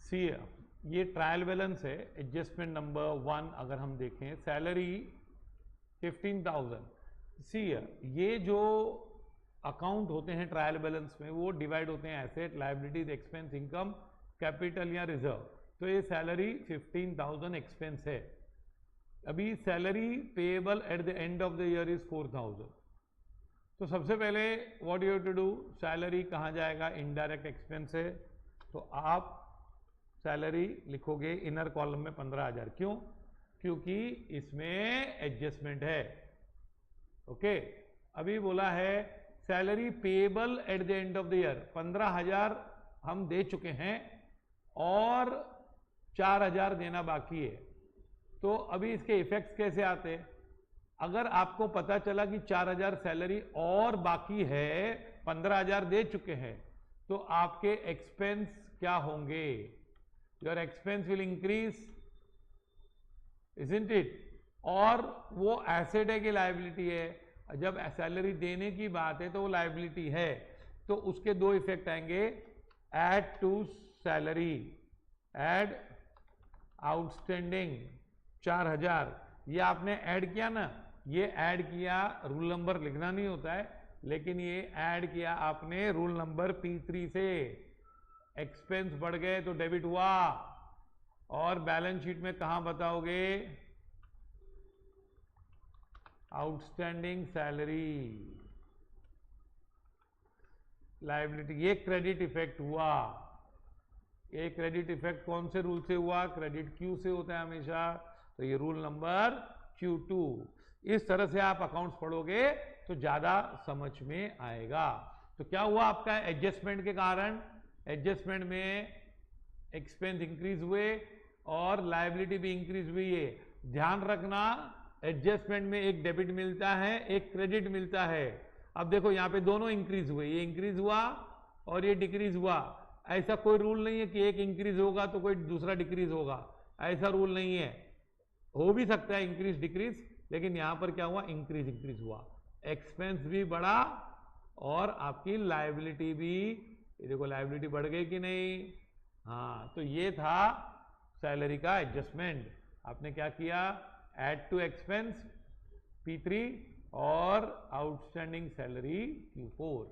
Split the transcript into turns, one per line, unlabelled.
सी ये trial balance है, adjustment number 1 अगर हम देखें, सैलरी 15,000। सी ये जो अकाउंट होते हैं ट्रायल बैलेंस में वो डिवाइड होते हैं asset, liabilities, expense, income, capital या रिजर्व। तो ये सैलरी 15,000 एक्सपेंस है। अभी salary payable at the end of the year is 4,000। तो सबसे पहले what you have to do, salary कहाँ जाएगा, इनडायरेक्ट एक्सपेंस है, तो आप सैलरी लिखोगे इनर कॉलम में 15,000। क्यों? क्योंकि इसमें एडजस्टमेंट है। ओके, अभी बोला है salary payable at the end of the year, 15,000 हम दे चुके हैं और 4,000 देना बाकी है। तो अभी इसके इफेक्ट्स कैसे आते हैं? अगर आपको पता चला कि 4,000 सैलरी और बाकी है, 15,000 दे चुके हैं, तो आपके एक्सपेंस क्या होंगे? Your expense will increase, isn't it? और वो एसेट है कि लायबिलिटी है? जब सैलरी देने की बात है तो वो लायबिलिटी है। तो उसके दो इफेक्ट आएंगे, add to salary, add outstanding 4,000, ये आपने ऐड किया ना, ये ऐड किया, रूल नंबर लिखना नहीं होता है, लेकिन ये ऐड किया आपने रूल नंबर P3 से। एक्सपेंस बढ़ गए तो डेबिट हुआ, और बैलेंस शीट में कहां बताओगे? आउटस्टैंडिंग सैलरी, लायबिलिटी, ये क्रेडिट इफेक्ट हुआ। ये क्रेडिट इफेक्ट कौन से रूल से हुआ? क्रेडिट क्यू से होता है हमेशा, तो ये रूल नंबर Q2। इस तरह से आप अकाउंट्स पढ़ोगे तो ज्यादा समझ में आएगा। तो क्या हुआ आपका एडजस्टमेंट के कारण? एडजस्टमेंट में एक्सपेंस इंक्रीज हुए और लायबिलिटी भी इंक्रीज हुई है। ध्यान रखना, एडजस्टमेंट में एक डेबिट मिलता है, एक क्रेडिट मिलता है। अब देखो यहाँ पे दोनों इंक्रीज हुए, ये इंक्रीज हुआ और ये डिक्रीज हुआ। ऐसा कोई रूल नहीं है कि एक इंक्रीज होगा तो कोई दूसरा डिक्रीज होगा, ऐसा रूल नहीं है। हो भी सकता है इंक्रीज डिक्रीज, लेकिन यहां पर क्या हुआ? इंक्रीज इंक्रीज हुआ, एक्सपेंस भी बढ़ा और आपकी लायबिलिटी भी, ये देखो लायबिलिटी बढ़ गई कि नहीं? हाँ, तो ये था सैलरी का एडजस्टमेंट। आपने क्या किया? ऐड टू एक्सपेंस P3 और आउटस्टैंडिंग सैलरी Q4।